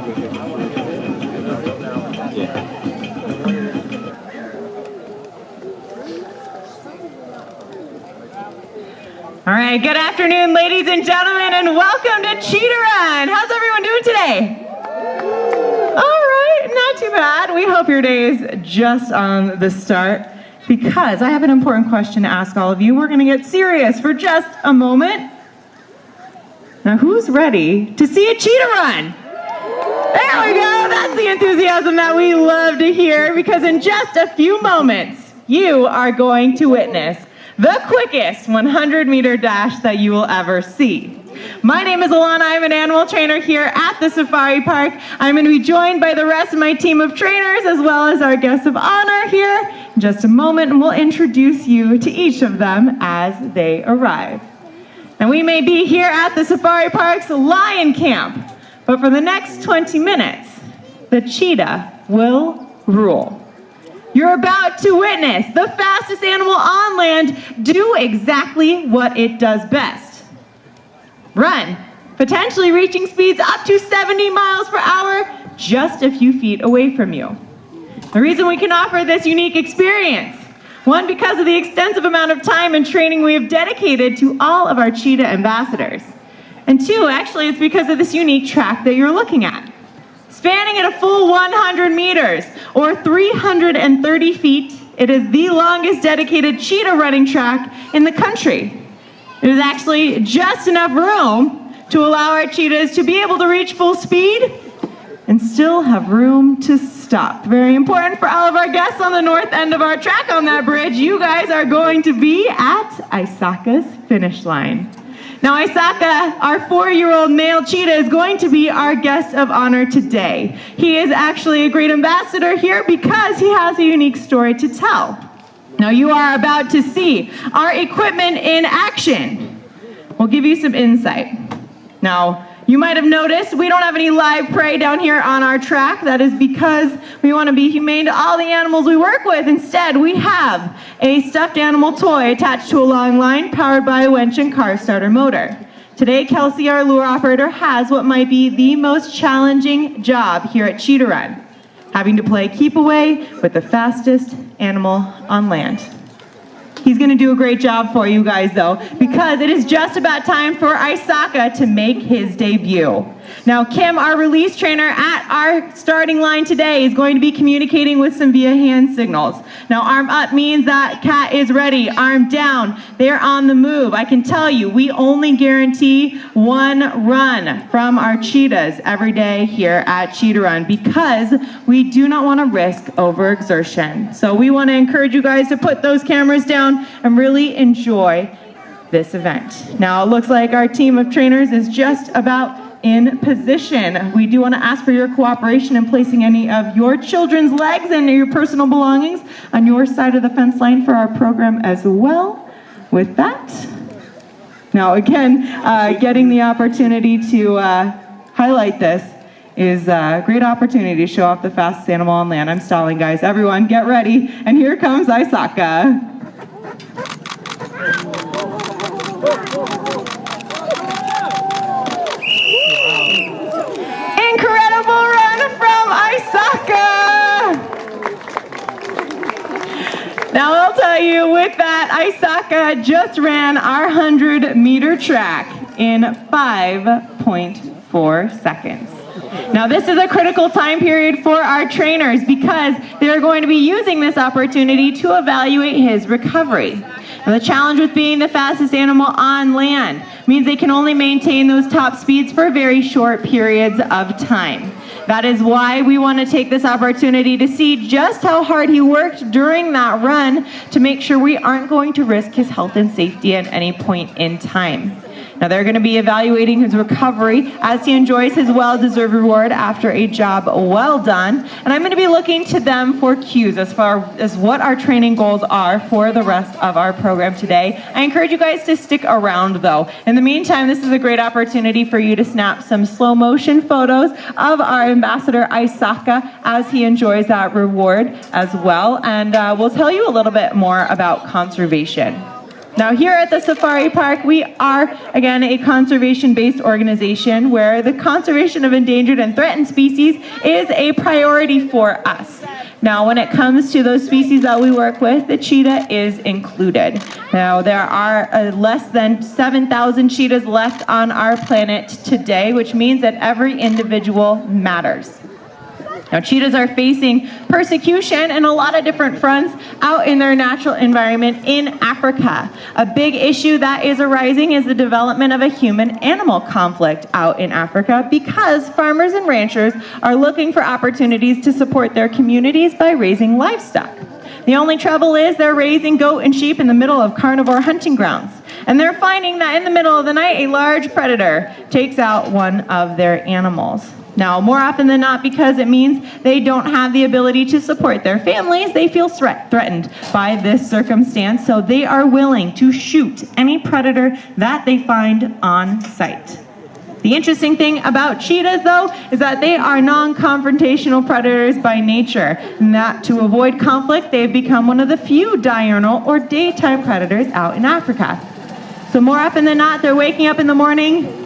All right, good afternoon, ladies and gentlemen, and welcome to Cheetah Run. How's everyone doing today? All right, not too bad. We hope your day is just on the start, because I have an important question to ask all of you. We're going to get serious for just a moment. Now, who's ready to see a cheetah run? There we go. That's the enthusiasm that we love to hear, because in just a few moments, you are going to witness the quickest 100-meter dash that you will ever see. My name is Alana. I'm an animal trainer here at the Safari Park. I'm going to be joined by the rest of my team of trainers, as well as our guests of honor here in just a moment, and we'll introduce you to each of them as they arrive. And we may be here at the Safari Park's Lion Camp, but for the next 20 minutes, the cheetah will rule. You're about to witness the fastest animal on land do exactly what it does best. Run, potentially reaching speeds up to 70 miles per hour just a few feet away from you. The reason we can offer this unique experience, one, because of the extensive amount of time and training we have dedicated to all of our cheetah ambassadors. And two, actually, it's because of this unique track that you're looking at. Spanning at a full 100 meters, or 330 feet, it is the longest dedicated cheetah running track in the country. It is actually just enough room to allow our cheetahs to be able to reach full speed and still have room to stop. Very important for all of our guests on the north end of our track on that bridge. You guys are going to be at Isoka's finish line. Now, Isoka, our 4-year-old male cheetah, is going to be our guest of honor today. He is actually a great ambassador here because he has a unique story to tell. Now, you are about to see our equipment in action. We'll give you some insight. Now, you might have noticed we don't have any live prey down here on our track. That is because we want to be humane to all the animals we work with. Instead, we have a stuffed animal toy attached to a long line powered by a winch and car starter motor. Today, Kelsey, our lure operator, has what might be the most challenging job here at Cheetah Run, having to play keep away with the fastest animal on land. He's going to do a great job for you guys, though, because it is just about time for Isoka to make his debut. Now, Kim, our release trainer at our starting line today, is going to be communicating with some via hand signals. Now, arm up means that cat is ready. Arm down, they're on the move. I can tell you, we only guarantee one run from our cheetahs every day here at Cheetah Run because we do not want to risk overexertion. So we want to encourage you guys to put those cameras down and really enjoy this event. Now, it looks like our team of trainers is just about in position. We do want to ask for your cooperation in placing any of your children's legs and your personal belongings on your side of the fence line for our program as well. With that, now again, getting the opportunity to highlight this is a great opportunity to show off the fastest animal on land. I'm stalling, guys. Everyone, get ready. And here comes Isoka. Incredible run from Isoka! Now I'll tell you, with that, Isoka just ran our 100-meter track in 5.4 seconds. Now, this is a critical time period for our trainers because they're going to be using this opportunity to evaluate his recovery. Now, the challenge with being the fastest animal on land means they can only maintain those top speeds for very short periods of time. That is why we want to take this opportunity to see just how hard he worked during that run to make sure we aren't going to risk his health and safety at any point in time. Now, they're going to be evaluating his recovery as he enjoys his well-deserved reward after a job well done. And I'm going to be looking to them for cues as far as what our training goals are for the rest of our program today. I encourage you guys to stick around, though. In the meantime, this is a great opportunity for you to snap some slow-motion photos of our ambassador, Isoka, as he enjoys that reward as well. And we'll tell you a little bit more about conservation. Now here at the Safari Park, we are, again, a conservation-based organization where the conservation of endangered and threatened species is a priority for us. Now, when it comes to those species that we work with, the cheetah is included. Now, there are less than 7,000 cheetahs left on our planet today, which means that every individual matters. Now, cheetahs are facing persecution in a lot of different fronts out in their natural environment in Africa. A big issue that is arising is the development of a human-animal conflict out in Africa because farmers and ranchers are looking for opportunities to support their communities by raising livestock. The only trouble is they're raising goat and sheep in the middle of carnivore hunting grounds. And they're finding that in the middle of the night, a large predator takes out one of their animals. Now, more often than not, because it means they don't have the ability to support their families, they feel threatened by this circumstance, so they are willing to shoot any predator that they find on sight. The interesting thing about cheetahs, though, is that they are non-confrontational predators by nature, and that to avoid conflict, they've become one of the few diurnal or daytime predators out in Africa. So more often than not, they're waking up in the morning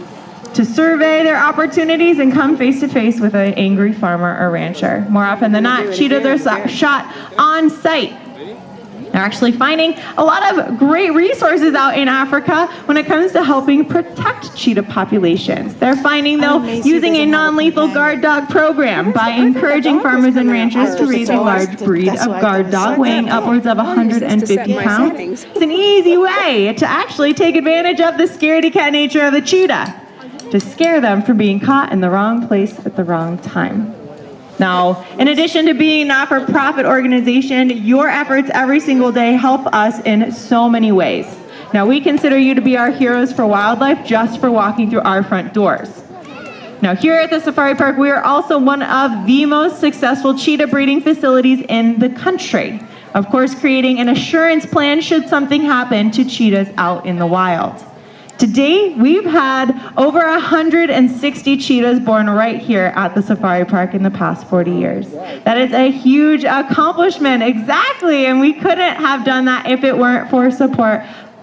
to survey their opportunities and come face to face with an angry farmer or rancher. More often than not, cheetahs are shot on sight. They're actually finding a lot of great resources out in Africa when it comes to helping protect cheetah populations. They're finding, though, using a non-lethal guard dog program by encouraging farmers and ranchers to raise a large breed of guard dog weighing upwards of 150 pounds. It's an easy way to actually take advantage of the scaredy-cat nature of the cheetah, to scare them from being caught in the wrong place at the wrong time. Now, in addition to being a not-for-profit organization, your efforts every single day help us in so many ways. Now, we consider you to be our heroes for wildlife just for walking through our front doors. Now, here at the Safari Park, we are also one of the most successful cheetah breeding facilities in the country. Of course, creating an assurance plan should something happen to cheetahs out in the wild. To date, we've had over 160 cheetahs born right here at the Safari Park in the past 40 years. That is a huge accomplishment, exactly, and we couldn't have done that if it weren't for support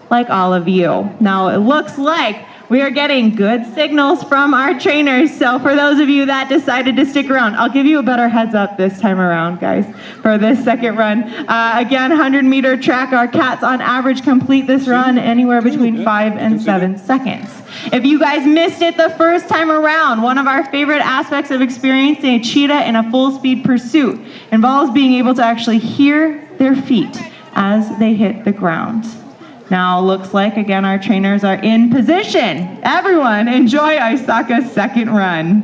like all of you. Now, it looks like we are getting good signals from our trainers, so for those of you that decided to stick around, I'll give you a better heads up this time around, guys, for this second run. Again, 100-meter track, our cats on average complete this run anywhere between 5 and 7 seconds. If you guys missed it the first time around, one of our favorite aspects of experiencing a cheetah in a full-speed pursuit involves being able to actually hear their feet as they hit the ground. Now, looks like, again, our trainers are in position. Everyone, enjoy Isoka's second run.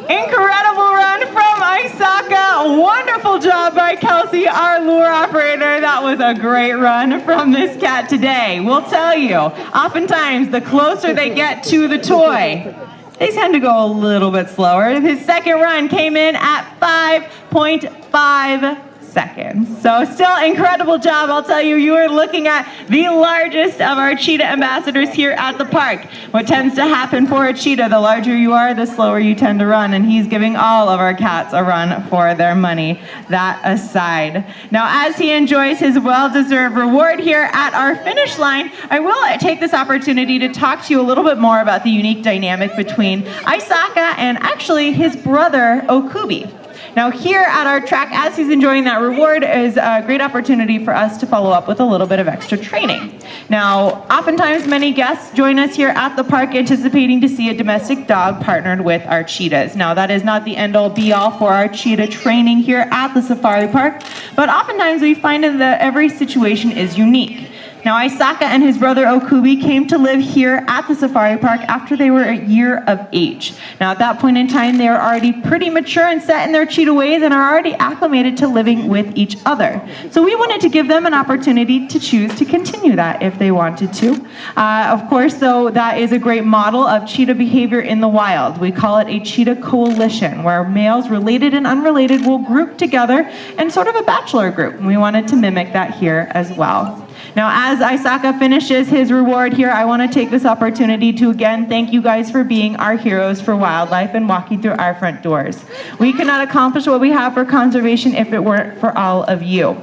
Incredible run from Isoka. Wonderful job by Kelsey, our lure operator. That was a great run from this cat today. We'll tell you, oftentimes, the closer they get to the toy, they tend to go a little bit slower. His second run came in at 5.5 seconds. So still incredible job. I'll tell you, you are looking at the largest of our cheetah ambassadors here at the park. What tends to happen for a cheetah, the larger you are, the slower you tend to run, and he's giving all of our cats a run for their money. That aside. Now, as he enjoys his well-deserved reward here at our finish line, I will take this opportunity to talk to you a little bit more about the unique dynamic between Isoka and actually his brother, Okubi. Now here at our track, as he's enjoying that reward, is a great opportunity for us to follow up with a little bit of extra training. Now, oftentimes many guests join us here at the park anticipating to see a domestic dog partnered with our cheetahs. Now, that is not the end-all be-all for our cheetah training here at the Safari Park, but oftentimes we find that every situation is unique. Now, Isoka and his brother Okubi came to live here at the Safari Park after they were a year of age. Now, at that point in time, they are already pretty mature and set in their cheetah ways and are already acclimated to living with each other. So we wanted to give them an opportunity to choose to continue that if they wanted to. Of course, though, that is a great model of cheetah behavior in the wild. We call it a cheetah coalition, where males related and unrelated will group together in sort of a bachelor group. And we wanted to mimic that here as well. Now, as Isoka finishes his reward here, I want to take this opportunity to again thank you guys for being our heroes for wildlife and walking through our front doors. We could not accomplish what we have for conservation if it weren't for all of you.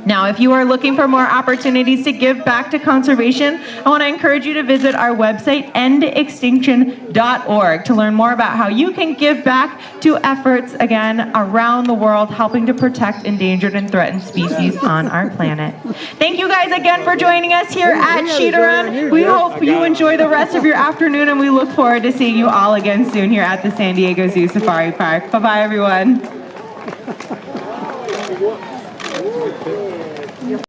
Now, if you are looking for more opportunities to give back to conservation, I want to encourage you to visit our website, endextinction.org, to learn more about how you can give back to efforts, again, around the world, helping to protect endangered and threatened species on our planet. Thank you guys again for joining us here at Cheetah Run. We hope you enjoy the rest of your afternoon, and we look forward to seeing you all again soon here at the San Diego Zoo Safari Park. Bye-bye, everyone.